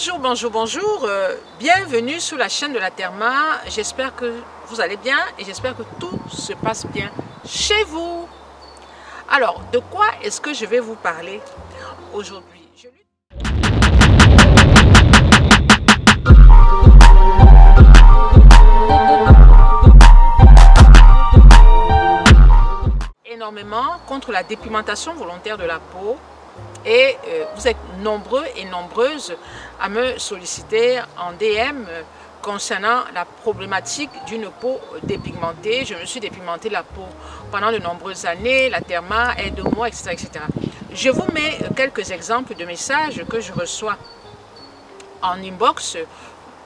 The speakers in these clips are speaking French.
Bonjour, bonjour, bonjour. Bienvenue sur la chaîne de la Therma. J'espère que vous allez bien et j'espère que tout se passe bien chez vous. Alors, de quoi est-ce que je vais vous parler aujourd'hui? Énormément contre la dépigmentation volontaire de la peau. Et vous êtes nombreux et nombreuses à me solliciter en DM concernant la problématique d'une peau dépigmentée. Je me suis dépigmenté la peau pendant de nombreuses années, la Therma, aide-moi, etc., etc. Je vous mets quelques exemples de messages que je reçois en inbox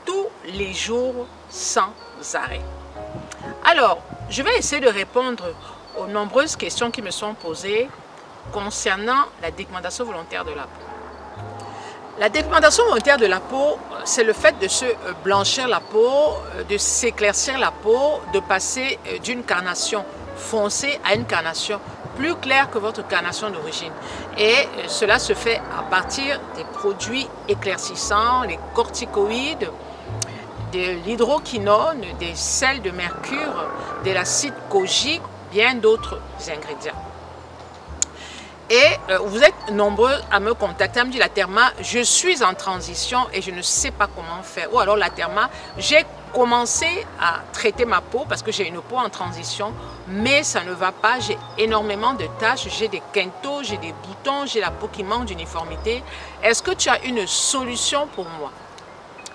tous les jours sans arrêt. Alors, je vais essayer de répondre aux nombreuses questions qui me sont posées concernant la dépigmentation volontaire de la peau. La dépigmentation volontaire de la peau, c'est le fait de se blanchir la peau, de s'éclaircir la peau, de passer d'une carnation foncée à une carnation plus claire que votre carnation d'origine. Et cela se fait à partir des produits éclaircissants, les corticoïdes, de l'hydroquinone, des sels de mercure, de l'acide kojique, bien d'autres ingrédients. Et vous êtes nombreux à me contacter, à me dire la Therma, je suis en transition et je ne sais pas comment faire. Ou alors la Therma, j'ai commencé à traiter ma peau parce que j'ai une peau en transition, mais ça ne va pas, j'ai énormément de taches, j'ai des quintaux, j'ai des boutons, j'ai la peau qui manque d'uniformité. Est-ce que tu as une solution pour moi?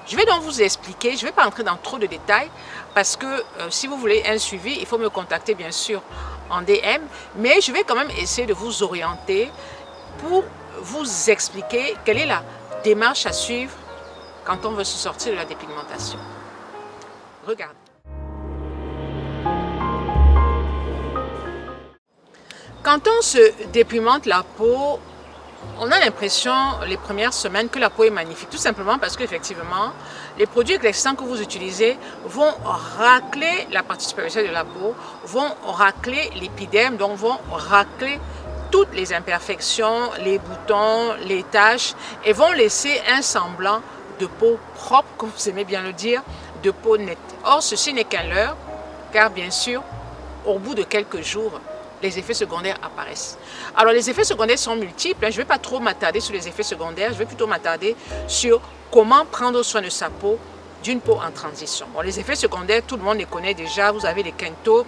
Je vais donc vous expliquer, je ne vais pas entrer dans trop de détails parce que si vous voulez un suivi, il faut me contacter bien sûr en DM, mais je vais quand même essayer de vous orienter pour vous expliquer quelle est la démarche à suivre quand on veut se sortir de la dépigmentation. Regardez. Quand on se dépigmente la peau, on a l'impression, les premières semaines, que la peau est magnifique. Tout simplement parce qu'effectivement, les produits éclaircissants que vous utilisez vont racler la partie superficielle de la peau, vont racler l'épiderme, donc vont racler toutes les imperfections, les boutons, les taches, et vont laisser un semblant de peau propre, comme vous aimez bien le dire, de peau nette. Or, ceci n'est qu'un leurre, car bien sûr, au bout de quelques jours, les effets secondaires apparaissent. Alors les effets secondaires sont multiples, je ne vais pas trop m'attarder sur les effets secondaires, je vais plutôt m'attarder sur comment prendre soin de sa peau, d'une peau en transition. Bon, les effets secondaires, tout le monde les connaît déjà, vous avez les quintaux,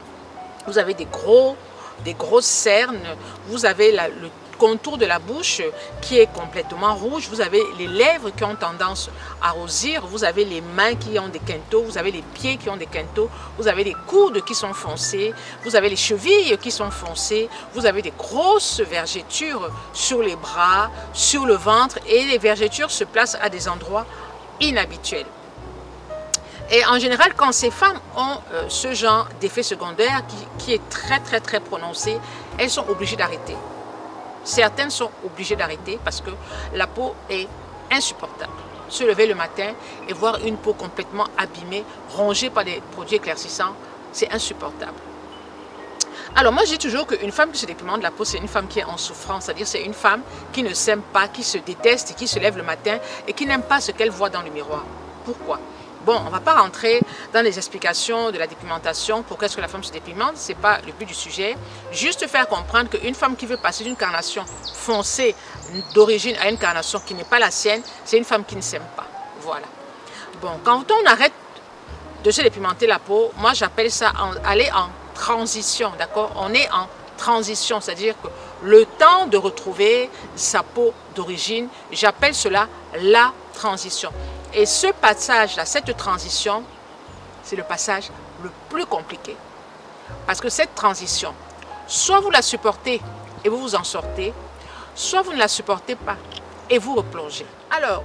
vous avez des grosses cernes, vous avez le contour de la bouche qui est complètement rouge, vous avez les lèvres qui ont tendance à rosir, vous avez les mains qui ont des quintaux, vous avez les pieds qui ont des quintaux, vous avez les coudes qui sont foncés, vous avez les chevilles qui sont foncées, vous avez des grosses vergetures sur les bras, sur le ventre, et les vergetures se placent à des endroits inhabituels. Et en général, quand ces femmes ont ce genre d'effet secondaire qui est très prononcé, elles sont obligées d'arrêter. Certaines sont obligées d'arrêter parce que la peau est insupportable. Se lever le matin et voir une peau complètement abîmée, rongée par des produits éclaircissants, c'est insupportable. Alors moi je dis toujours qu'une femme qui se dépigmente la peau, c'est une femme qui est en souffrance, c'est-à-dire c'est une femme qui ne s'aime pas, qui se déteste, qui se lève le matin et qui n'aime pas ce qu'elle voit dans le miroir. Pourquoi? Bon, on ne va pas rentrer dans les explications de la dépigmentation, pourquoi est-ce que la femme se dépigmente, ce n'est pas le but du sujet. Juste faire comprendre qu'une femme qui veut passer d'une carnation foncée d'origine à une carnation qui n'est pas la sienne, c'est une femme qui ne s'aime pas. Voilà. Bon, quand on arrête de se dépigmenter la peau, moi j'appelle ça aller en transition, d'accord? On est en transition, c'est-à-dire que le temps de retrouver sa peau d'origine, j'appelle cela la transition. Et ce passage-là, cette transition, c'est le passage le plus compliqué. Parce que cette transition, soit vous la supportez et vous vous en sortez, soit vous ne la supportez pas et vous replongez. Alors,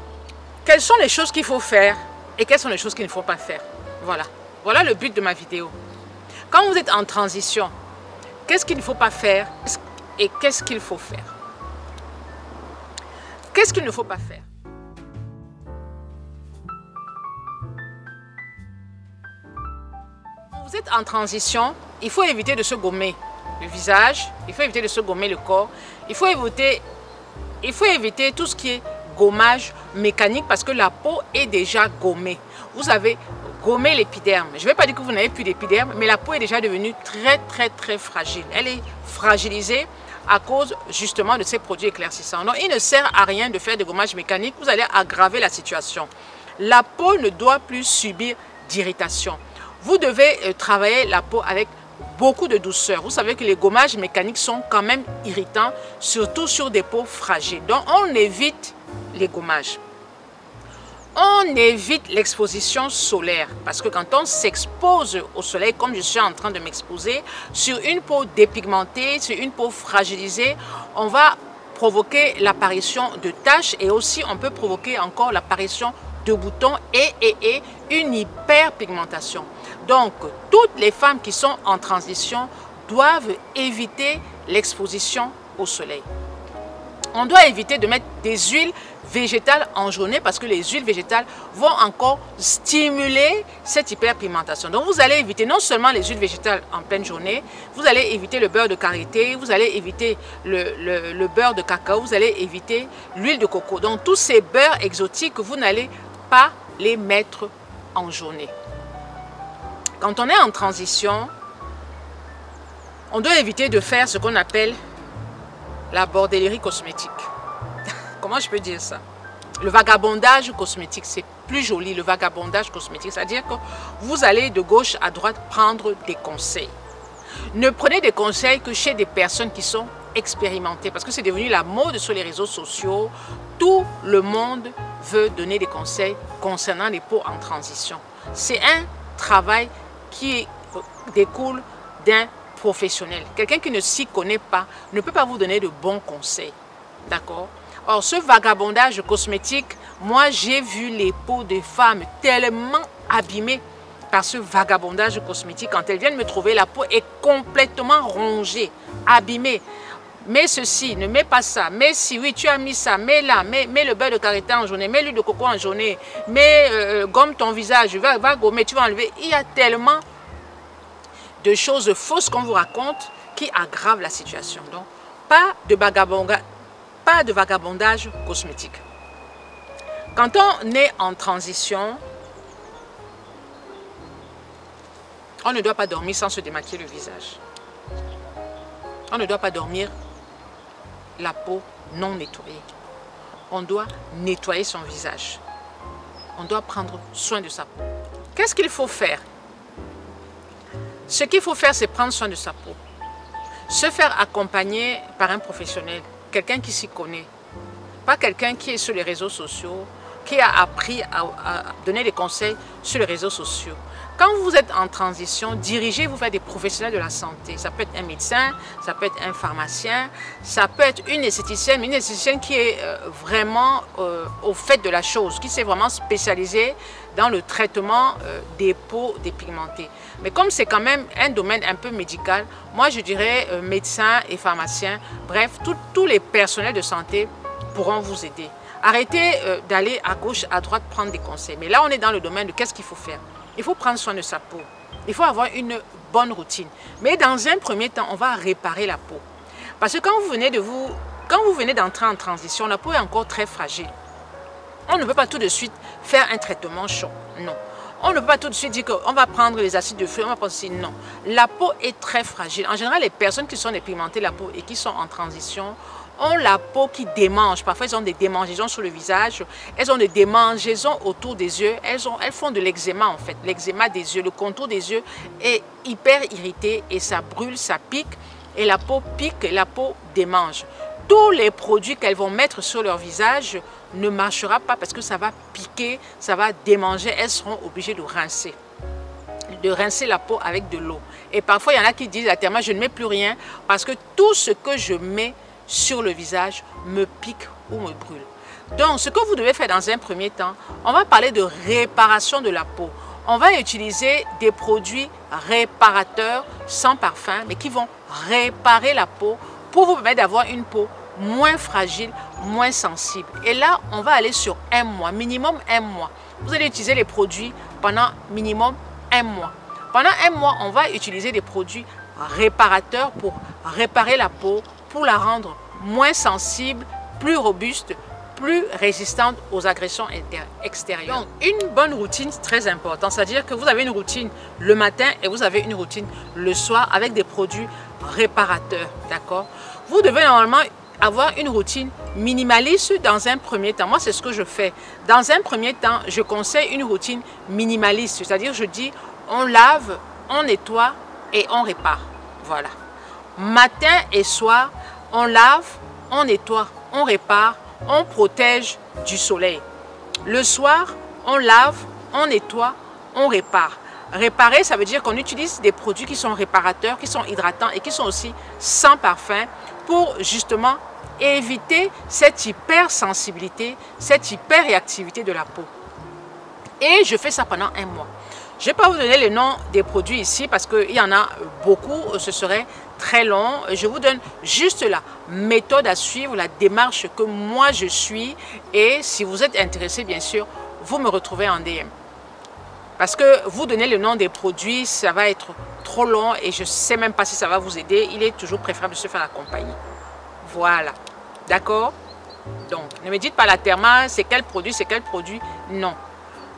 quelles sont les choses qu'il faut faire et quelles sont les choses qu'il ne faut pas faire? Voilà. Voilà le but de ma vidéo. Quand vous êtes en transition, qu'est-ce qu'il ne faut pas faire et qu'est-ce qu'il faut faire? Qu'est-ce qu'il ne faut pas faire? Vous êtes en transition, il faut éviter de se gommer le visage, il faut éviter de se gommer le corps, il faut éviter tout ce qui est gommage mécanique parce que la peau est déjà gommée. Vous avez gommé l'épiderme. Je ne vais pas dire que vous n'avez plus d'épiderme, mais la peau est déjà devenue très fragile. Elle est fragilisée à cause justement de ces produits éclaircissants. Donc il ne sert à rien de faire des gommages mécaniques, vous allez aggraver la situation. La peau ne doit plus subir d'irritation. Vous devez travailler la peau avec beaucoup de douceur. Vous savez que les gommages mécaniques sont quand même irritants, surtout sur des peaux fragiles. Donc on évite les gommages. On évite l'exposition solaire parce que quand on s'expose au soleil, comme je suis en train de m'exposer, sur une peau dépigmentée, sur une peau fragilisée, on va provoquer l'apparition de taches et aussi on peut provoquer encore l'apparition de boutons et une hyperpigmentation. Donc, toutes les femmes qui sont en transition doivent éviter l'exposition au soleil. On doit éviter de mettre des huiles végétales en journée parce que les huiles végétales vont encore stimuler cette hyperpigmentation. Donc vous allez éviter non seulement les huiles végétales en pleine journée, vous allez éviter le beurre de karité, vous allez éviter le beurre de cacao, vous allez éviter l'huile de coco. Donc tous ces beurres exotiques, vous n'allez pas les mettre en journée. Quand on est en transition, on doit éviter de faire ce qu'on appelle la bordellerie cosmétique. Comment je peux dire ça? Le vagabondage cosmétique, c'est plus joli, le vagabondage cosmétique. C'est-à-dire que vous allez de gauche à droite prendre des conseils. Ne prenez des conseils que chez des personnes qui sont expérimentées. Parce que c'est devenu la mode sur les réseaux sociaux. Tout le monde veut donner des conseils concernant les peaux en transition. C'est un travail qui découle d'un professionnel. Quelqu'un qui ne s'y connaît pas ne peut pas vous donner de bons conseils. D'accord? Or, ce vagabondage cosmétique, moi j'ai vu les peaux des femmes tellement abîmées par ce vagabondage cosmétique. Quand elles viennent me trouver, la peau est complètement rongée, abîmée. Mets ceci, ne mets pas ça. Mais si oui, tu as mis ça, mets là, mets le beurre de karité en journée, mets l'huile de coco en journée, gomme ton visage, va gommer, tu vas enlever. Il y a tellement de choses fausses qu'on vous raconte qui aggravent la situation. Donc, pas de vagabondage cosmétique. Quand on est en transition, on ne doit pas dormir sans se démaquiller le visage. On ne doit pas dormir la peau non nettoyée. On doit nettoyer son visage. On doit prendre soin de sa peau. Qu'est-ce qu'il faut faire? Ce qu'il faut faire, c'est prendre soin de sa peau. Se faire accompagner par un professionnel, quelqu'un qui s'y connaît. Pas quelqu'un qui est sur les réseaux sociaux, qui a appris à donner des conseils sur les réseaux sociaux. Quand vous êtes en transition, dirigez-vous vers des professionnels de la santé. Ça peut être un médecin, ça peut être un pharmacien, ça peut être une esthéticienne qui est vraiment au fait de la chose, qui s'est vraiment spécialisée dans le traitement des peaux dépigmentées. Mais comme c'est quand même un domaine un peu médical, moi je dirais médecins et pharmaciens, bref, tous les personnels de santé pourront vous aider. Arrêtez d'aller à gauche, à droite prendre des conseils. Mais là, on est dans le domaine de qu'est-ce qu'il faut faire. Il faut prendre soin de sa peau. Il faut avoir une bonne routine. Mais dans un premier temps, on va réparer la peau. Parce que quand vous venez d'entrer en transition, la peau est encore très fragile. On ne peut pas tout de suite faire un traitement chaud. Non. On ne peut pas tout de suite dire qu'on va prendre les acides de fruits, on va penser non. La peau est très fragile. En général, les personnes qui sont dépigmentées la peau et qui sont en transition ont la peau qui démange. Parfois, elles ont des démangeaisons sur le visage, elles ont des démangeaisons autour des yeux, elles font de l'eczéma en fait, l'eczéma des yeux. Le contour des yeux est hyper irrité et ça brûle, ça pique et la peau pique et la peau démange. Tous les produits qu'elles vont mettre sur leur visage ne marchera pas parce que ça va piquer, ça va démanger, elles seront obligées de rincer la peau avec de l'eau. Et parfois, il y en a qui disent à terme, je ne mets plus rien parce que tout ce que je mets sur le visage me pique ou me brûle. Donc, ce que vous devez faire dans un premier temps, on va parler de réparation de la peau. On va utiliser des produits réparateurs sans parfum, mais qui vont réparer la peau pour vous permettre d'avoir une peau moins fragile, moins sensible. Et là, on va aller sur un mois, minimum un mois. Vous allez utiliser les produits pendant minimum un mois. Pendant un mois, on va utiliser des produits réparateurs pour réparer la peau, pour la rendre moins sensible, plus robuste, plus résistante aux agressions extérieures. Donc, une bonne routine, c'est très important. C'est-à-dire que vous avez une routine le matin et vous avez une routine le soir avec des produits réparateurs. D'accord? Vous devez normalement avoir une routine minimaliste dans un premier temps. Moi, c'est ce que je fais. Dans un premier temps, je conseille une routine minimaliste. C'est-à-dire, je dis, on lave, on nettoie et on répare. Voilà. Matin et soir, on lave, on nettoie, on répare, on protège du soleil. Le soir, on lave, on nettoie, on répare. Réparer, ça veut dire qu'on utilise des produits qui sont réparateurs, qui sont hydratants et qui sont aussi sans parfum pour justement éviter cette hypersensibilité, cette hyperréactivité de la peau. Et je fais ça pendant un mois. Je ne vais pas vous donner les noms des produits ici parce qu'il y en a beaucoup, ce serait très long. Je vous donne juste la méthode à suivre, la démarche que moi je suis. Et si vous êtes intéressé, bien sûr, vous me retrouvez en DM. Parce que vous donner le nom des produits, ça va être trop long et je ne sais même pas si ça va vous aider. Il est toujours préférable de se faire accompagner. Voilà. D'accord? Donc, ne me dites pas la Therma, c'est quel produit, c'est quel produit. Non.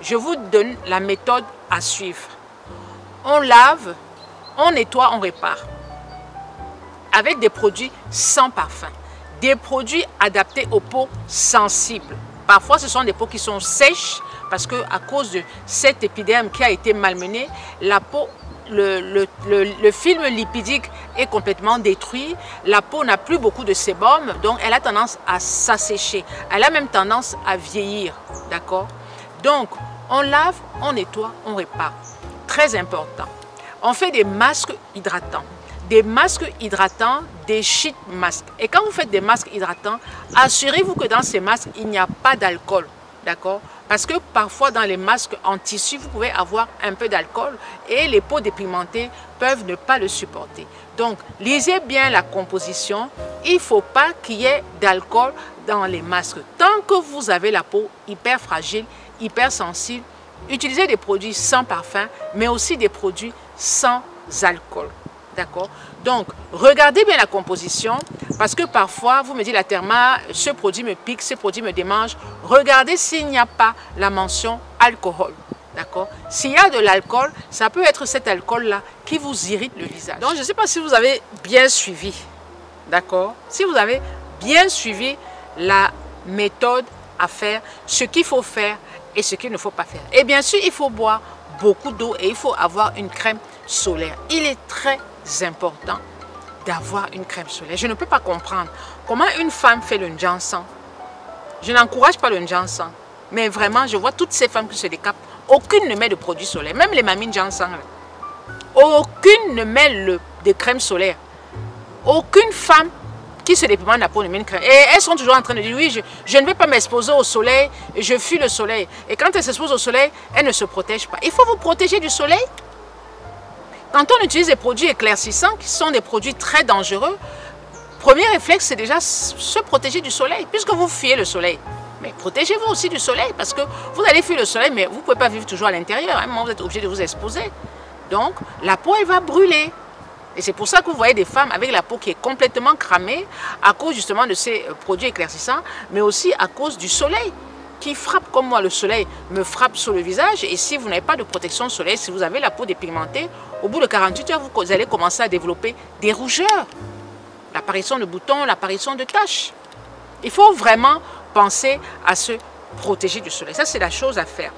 Je vous donne la méthode à suivre. On lave, on nettoie, on répare. Avec des produits sans parfum. Des produits adaptés aux peaux sensibles. Parfois, ce sont des peaux qui sont sèches parce qu'à cause de cet épiderme qui a été malmené, la peau, le film lipidique est complètement détruit. La peau n'a plus beaucoup de sébum, donc elle a tendance à s'assécher. Elle a même tendance à vieillir. D'accord? Donc, on lave, on nettoie, on répare. Très important. On fait des masques hydratants. Des masques hydratants, des sheet masks. Et quand vous faites des masques hydratants, assurez-vous que dans ces masques, il n'y a pas d'alcool. D'accord? Parce que parfois, dans les masques en tissu, vous pouvez avoir un peu d'alcool et les peaux dépigmentées peuvent ne pas le supporter. Donc, lisez bien la composition. Il ne faut pas qu'il y ait d'alcool dans les masques. Tant que vous avez la peau hyper fragile, hyper sensible, utilisez des produits sans parfum, mais aussi des produits sans alcool. D'accord? Donc, regardez bien la composition, parce que parfois, vous me dites la Therma, ce produit me pique, ce produit me démange. Regardez s'il n'y a pas la mention alcool. D'accord? S'il y a de l'alcool, ça peut être cet alcool-là qui vous irrite le visage. Donc, je ne sais pas si vous avez bien suivi. D'accord? Si vous avez bien suivi la méthode à faire, ce qu'il faut faire et ce qu'il ne faut pas faire. Et bien sûr, il faut boire beaucoup d'eau et il faut avoir une crème solaire. Il est très important d'avoir une crème solaire. Je ne peux pas comprendre comment une femme fait le ginseng. Je n'encourage pas le ginseng, mais vraiment, je vois toutes ces femmes qui se décapent. Aucune ne met de produits solaires, même les mamines ginseng. Aucune ne met de crème solaire. Aucune femme qui se dépigmente la peau ne met une crème. Et elles sont toujours en train de dire, oui, je ne vais pas m'exposer au soleil, je fuis le soleil. Et quand elles s'exposent au soleil, elles ne se protègent pas. Il faut vous protéger du soleil. Quand on utilise des produits éclaircissants, qui sont des produits très dangereux, premier réflexe, c'est déjà se protéger du soleil, puisque vous fuyez le soleil. Mais protégez-vous aussi du soleil, parce que vous allez fuir le soleil, mais vous ne pouvez pas vivre toujours à l'intérieur. À un moment, vous êtes obligé de vous exposer. Donc, la peau, elle va brûler. Et c'est pour ça que vous voyez des femmes avec la peau qui est complètement cramée, à cause justement de ces produits éclaircissants, mais aussi à cause du soleil, qui frappe comme moi. Le soleil me frappe sur le visage, et si vous n'avez pas de protection soleil, si vous avez la peau dépigmentée, au bout de 48 heures, vous allez commencer à développer des rougeurs, l'apparition de boutons, l'apparition de taches. Il faut vraiment penser à se protéger du soleil. Ça, c'est la chose à faire.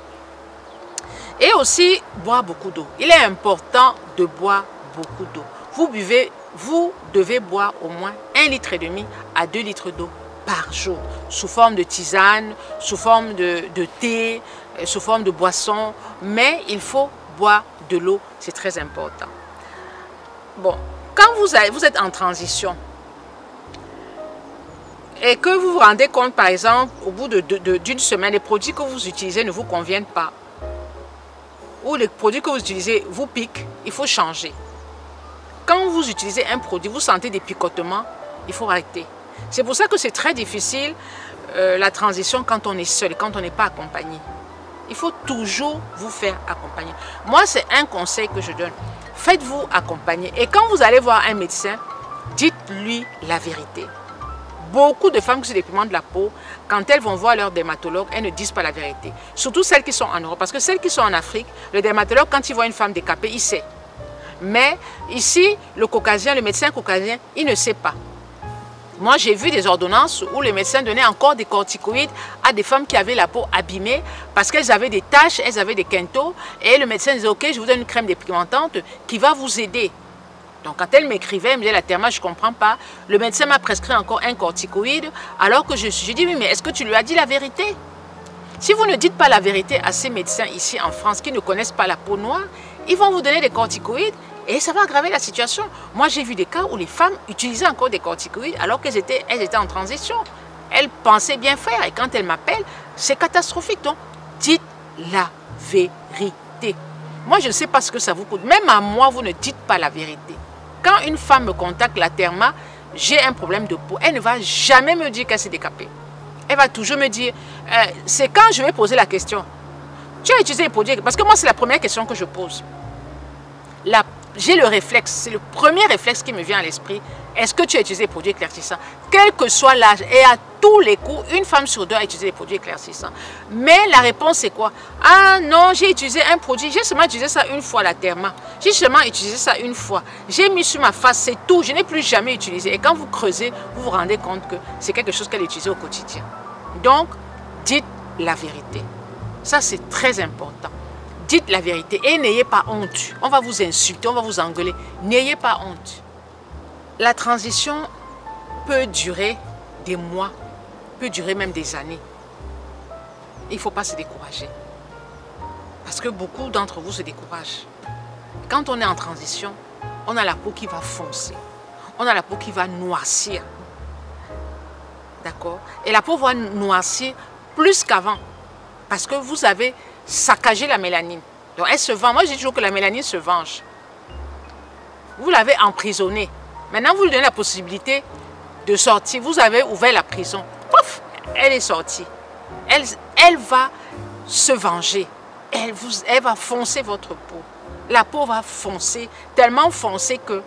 Et aussi, boire beaucoup d'eau. Il est important de boire beaucoup d'eau. Vous devez boire au moins 1,5 litre à 2 litres d'eau par jour, sous forme de tisane, sous forme de thé, sous forme de boisson, mais il faut boire de l'eau, c'est très important. Bon, quand vous êtes en transition et que vous vous rendez compte, par exemple, au bout d'une semaine, les produits que vous utilisez ne vous conviennent pas, ou les produits que vous utilisez vous piquent, il faut changer. Quand vous utilisez un produit, vous sentez des picotements, il faut arrêter. C'est pour ça que c'est très difficile la transition quand on est seul, quand on n'est pas accompagné. Il faut toujours vous faire accompagner. Moi, c'est un conseil que je donne. Faites-vous accompagner. Et quand vous allez voir un médecin, dites-lui la vérité. beaucoup de femmes qui se dépimentent de la peau, quand elles vont voir leur dermatologue, elles ne disent pas la vérité. Surtout celles qui sont en Europe. Parce que celles qui sont en Afrique, le dermatologue, quand il voit une femme décapée, il sait. Mais ici, le caucasien, le médecin caucasien, il ne sait pas. Moi, j'ai vu des ordonnances où les médecins donnaient encore des corticoïdes à des femmes qui avaient la peau abîmée parce qu'elles avaient des taches, elles avaient des quintaux. Et le médecin disait, ok, je vous donne une crème dépigmentante qui va vous aider. Donc, quand elle m'écrivait, elle me disait, la Therma, je ne comprends pas. Le médecin m'a prescrit encore un corticoïde alors que je dis, oui, mais est-ce que tu lui as dit la vérité? Si vous ne dites pas la vérité à ces médecins ici en France qui ne connaissent pas la peau noire, ils vont vous donner des corticoïdes et ça va aggraver la situation. Moi, j'ai vu des cas où les femmes utilisaient encore des corticoïdes alors qu'elles étaient en transition. Elles pensaient bien faire et quand elles m'appellent, c'est catastrophique. Donc, dites la vérité. Moi, je ne sais pas ce que ça vous coûte. Même à moi, vous ne dites pas la vérité. Quand une femme me contacte, la Therma, j'ai un problème de peau, elle ne va jamais me dire qu'elle s'est décapée. Elle va toujours me dire, c'est quand je vais poser la question. Tu as utilisé les produits, parce que moi, c'est la première question que je pose. J'ai le réflexe, c'est le premier réflexe qui me vient à l'esprit. Est-ce que tu as utilisé les produits éclaircissants? Quel que soit l'âge, et à tous les coups, une femme sur deux a utilisé les produits éclaircissants. Mais la réponse, c'est quoi? Ah non, j'ai utilisé un produit, j'ai seulement utilisé ça une fois, la Therma. J'ai seulement utilisé ça une fois. J'ai mis sur ma face, c'est tout. Je n'ai plus jamais utilisé. Et quand vous creusez, vous vous rendez compte que c'est quelque chose qu'elle utilisait au quotidien. Donc, dites la vérité. Ça, c'est très important. Dites la vérité et n'ayez pas honte. On va vous insulter, on va vous engueuler. N'ayez pas honte. La transition peut durer des mois, peut durer même des années. Il ne faut pas se décourager. Parce que beaucoup d'entre vous se découragent. Quand on est en transition, on a la peau qui va foncer. On a la peau qui va noircir. D'accord? Et la peau va noircir plus qu'avant. Parce que vous avez saccagé la mélanine. Donc elle se venge. Moi, je dis toujours que la mélanine se venge. Vous l'avez emprisonnée. Maintenant, vous lui donnez la possibilité de sortir. Vous avez ouvert la prison. Pouf, elle est sortie. Elle va se venger. Elle va foncer votre peau. La peau va foncer, tellement foncer que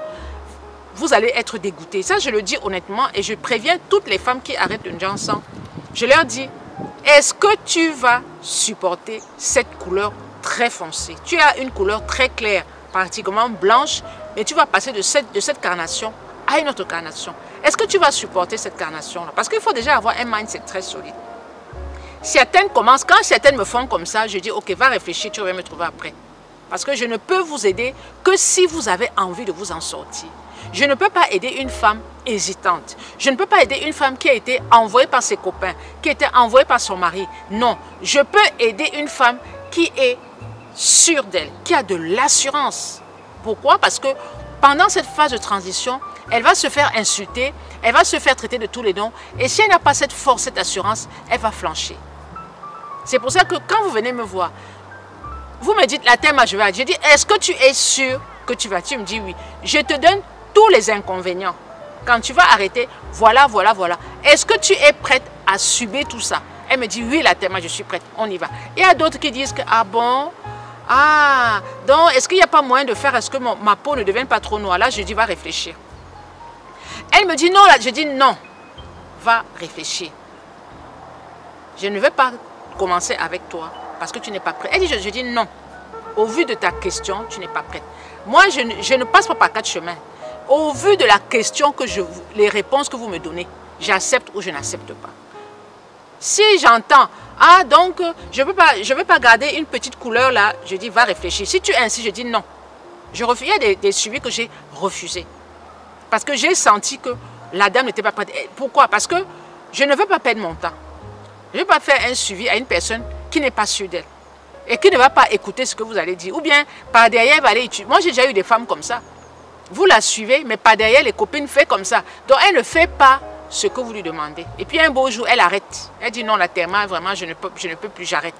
vous allez être dégoûté. Ça, je le dis honnêtement et je préviens toutes les femmes qui arrêtent le Johnson. Je leur dis, est-ce que tu vas supporter cette couleur très foncée? Tu as une couleur très claire, pratiquement blanche, mais tu vas passer de cette carnation à une autre carnation. Est-ce que tu vas supporter cette carnation-là? Parce qu'il faut déjà avoir un mindset très solide. Certaines commencent, quand certaines me font comme ça, je dis, ok, va réfléchir, tu vas me trouver après. Parce que je ne peux vous aider que si vous avez envie de vous en sortir. Je ne peux pas aider une femme hésitante. Je ne peux pas aider une femme qui a été envoyée par ses copains, qui a été envoyée par son mari. Non, je peux aider une femme qui est sûre d'elle, qui a de l'assurance. Pourquoi? Parce que pendant cette phase de transition, elle va se faire insulter, elle va se faire traiter de tous les noms. Et si elle n'a pas cette force, cette assurance, elle va flancher. C'est pour ça que quand vous venez me voir, vous me dites, la Therma, je vais. Je dis, est-ce que tu es sûr que tu vas? Tu me dis oui. Je te donne tous les inconvénients. Quand tu vas arrêter, voilà, voilà, voilà. Est-ce que tu es prête à subir tout ça? Elle me dit, oui, la Therma, je suis prête, on y va. Il y a d'autres qui disent que, ah bon, ah, donc, est-ce qu'il n'y a pas moyen de faire, est-ce que ma peau ne devienne pas trop noire? Là, je dis, va réfléchir. Elle me dit, non, là, je dis, non, va réfléchir. Je ne vais pas commencer avec toi parce que tu n'es pas prête. Elle dit, je dis, non, au vu de ta question, tu n'es pas prête. Moi, je ne passe pas par 4 chemins. Au vu de la question, les réponses que vous me donnez, j'accepte ou je n'accepte pas. Si j'entends, ah donc, je ne veux pas garder une petite couleur là, je dis, va réfléchir. Si tu insistes, je dis non. Il y a des suivis que j'ai refusés. Parce que j'ai senti que la dame n'était pas prête. Pourquoi? Parce que je ne veux pas perdre mon temps. Je ne veux pas faire un suivi à une personne qui n'est pas sûre d'elle. Et qui ne va pas écouter ce que vous allez dire. Ou bien, par derrière, elle va aller étudier. Moi, j'ai déjà eu des femmes comme ça. Vous la suivez, mais par derrière, les copines font comme ça. Donc, elle ne fait pas ce que vous lui demandez. Et puis, un beau jour, elle arrête. Elle dit, non, la Therma, vraiment, je ne peux plus, j'arrête.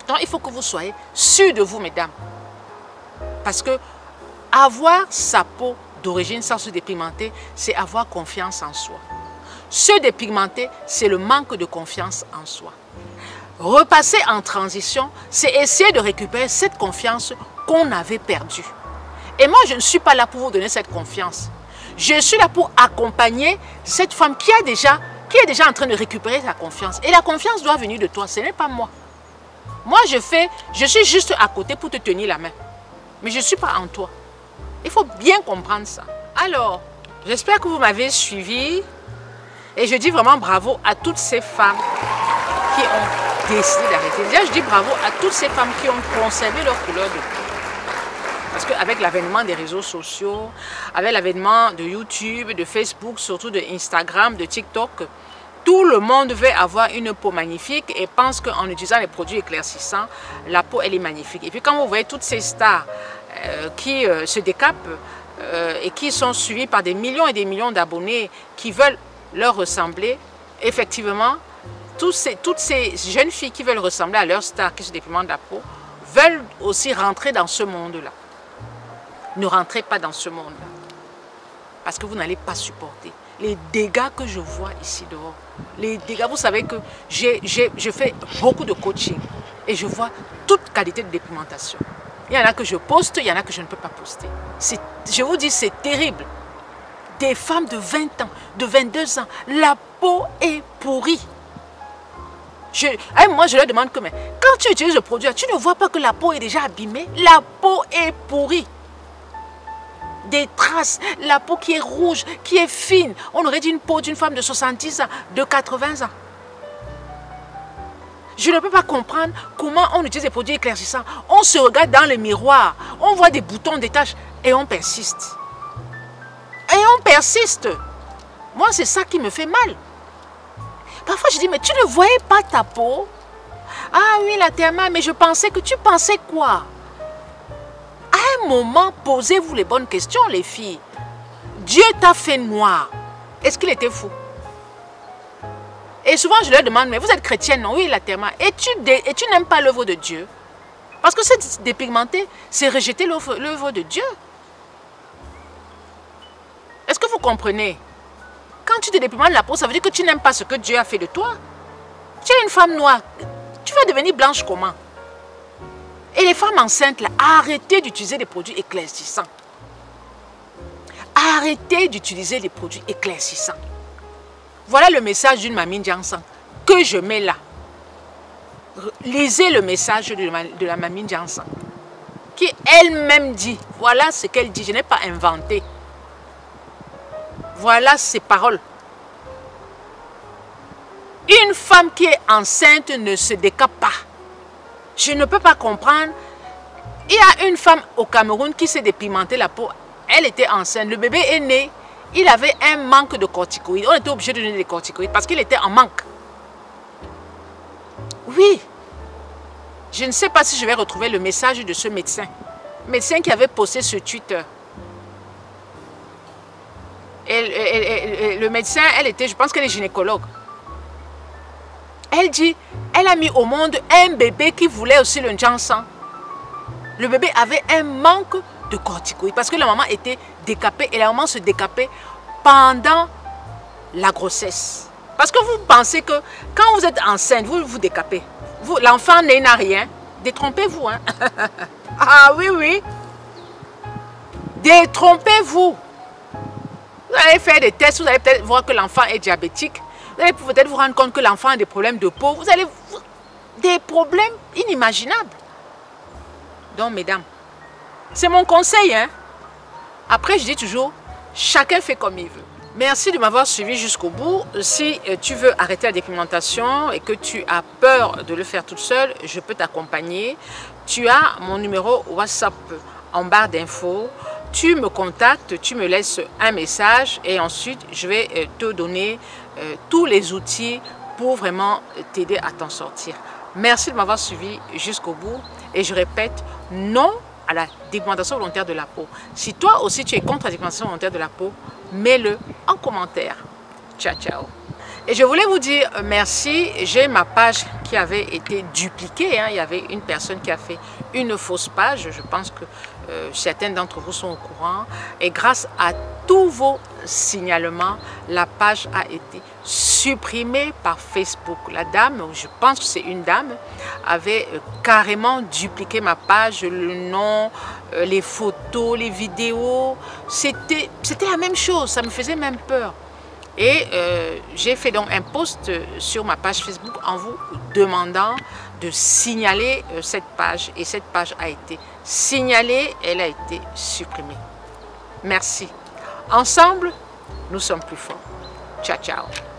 Donc, il faut que vous soyez sûrs de vous, mesdames. Parce que avoir sa peau d'origine sans se dépigmenter, c'est avoir confiance en soi. Se dépigmenter, c'est le manque de confiance en soi. Repasser en transition, c'est essayer de récupérer cette confiance qu'on avait perdue. Et moi, je ne suis pas là pour vous donner cette confiance. Je suis là pour accompagner cette femme qui est déjà en train de récupérer sa confiance. Et la confiance doit venir de toi, ce n'est pas moi. Moi, je suis juste à côté pour te tenir la main. Mais je ne suis pas en toi. Il faut bien comprendre ça. Alors, j'espère que vous m'avez suivi. Et je dis vraiment bravo à toutes ces femmes qui ont décidé d'arrêter. Déjà, je dis bravo à toutes ces femmes qui ont conservé leur couleur de peau. Parce qu'avec l'avènement des réseaux sociaux, avec l'avènement de YouTube, de Facebook, surtout de Instagram, de TikTok, tout le monde veut avoir une peau magnifique et pense qu'en utilisant les produits éclaircissants, la peau, elle est magnifique. Et puis quand vous voyez toutes ces stars qui se décapent et qui sont suivies par des millions et des millions d'abonnés qui veulent leur ressembler, effectivement, toutes ces jeunes filles qui veulent ressembler à leur star qui se dépigmentent la peau, veulent aussi rentrer dans ce monde-là. Ne rentrez pas dans ce monde-là. Parce que vous n'allez pas supporter les dégâts que je vois ici dehors. Les dégâts, vous savez que je fais beaucoup de coaching et je vois toute qualité de dépigmentation. Il y en a que je poste, il y en a que je ne peux pas poster. Je vous dis, c'est terrible. Des femmes de 20 ans, de 22 ans, la peau est pourrie. Moi, je leur demande que, mais quand tu utilises le produit, tu ne vois pas que la peau est déjà abîmée? La peau est pourrie. Des traces, la peau qui est rouge, qui est fine. On aurait dit une peau d'une femme de 70 ans, de 80 ans. Je ne peux pas comprendre comment on utilise des produits éclaircissants. On se regarde dans le miroir, on voit des boutons, des taches et on persiste. Et on persiste. Moi, c'est ça qui me fait mal. Parfois, je dis, mais tu ne voyais pas ta peau? Ah oui, la therma, mais je pensais que tu pensais quoi? À un moment, posez-vous les bonnes questions, les filles. Dieu t'a fait noir. Est-ce qu'il était fou? Et souvent, je leur demande, mais vous êtes chrétienne, non? Oui, la therma. Et tu n'aimes pas l'œuvre de Dieu? Parce que c'est dépigmenté, c'est rejeter l'œuvre de Dieu. Est-ce que vous comprenez? Quand tu te dépigmentes la peau, ça veut dire que tu n'aimes pas ce que Dieu a fait de toi. Tu es une femme noire. Tu vas devenir blanche comment? Et les femmes enceintes, là, arrêtez d'utiliser des produits éclaircissants. Arrêtez d'utiliser des produits éclaircissants. Voilà le message d'une Mamie Jansan que je mets là. Lisez le message de la Mamie Jansan qui elle-même dit, voilà ce qu'elle dit, je n'ai pas inventé. Voilà ses paroles. Une femme qui est enceinte ne se décape pas. Je ne peux pas comprendre. Il y a une femme au Cameroun qui s'est dépigmentée la peau. Elle était enceinte. Le bébé est né. Il avait un manque de corticoïdes. On était obligé de donner des corticoïdes parce qu'il était en manque. Oui. Je ne sais pas si je vais retrouver le message de ce médecin. Médecin qui avait posté sur Twitter. Et le médecin, elle était, je pense qu'elle est gynécologue. Elle dit, elle a mis au monde un bébé qui voulait aussi le Jansan. Le bébé avait un manque de corticoïdes parce que la maman était décapée et la maman se décapait pendant la grossesse. Parce que vous pensez que quand vous êtes enceinte, vous vous décapez. L'enfant n'a rien. Détrompez-vous. Hein? Ah oui, oui. Détrompez-vous. Vous allez faire des tests, vous allez peut-être voir que l'enfant est diabétique. Vous allez peut-être vous rendre compte que l'enfant a des problèmes de peau. Vous allez... Des problèmes inimaginables. Donc, mesdames, c'est mon conseil. Hein? Après, je dis toujours, chacun fait comme il veut. Merci de m'avoir suivi jusqu'au bout. Si tu veux arrêter la dépigmentation et que tu as peur de le faire toute seule, je peux t'accompagner. Tu as mon numéro WhatsApp en barre d'infos. Tu me contactes, tu me laisses un message et ensuite je vais te donner tous les outils pour vraiment t'aider à t'en sortir. Merci de m'avoir suivi jusqu'au bout et je répète, non à la dépigmentation volontaire de la peau. Si toi aussi tu es contre la dépigmentation volontaire de la peau, mets-le en commentaire. Ciao, ciao. Et je voulais vous dire merci, j'ai ma page qui avait été dupliquée, hein. Il y avait une personne qui a fait une fausse page, je pense que certains d'entre vous sont au courant. Et grâce à tous vos signalements, la page a été supprimée par Facebook. La dame, je pense que c'est une dame, avait carrément dupliqué ma page, le nom, les photos, les vidéos. C'était la même chose, ça me faisait même peur. Et j'ai fait donc un post sur ma page Facebook en vous demandant de signaler cette page. Et cette page a été signalée, elle a été supprimée. Merci. Ensemble, nous sommes plus forts. Ciao, ciao.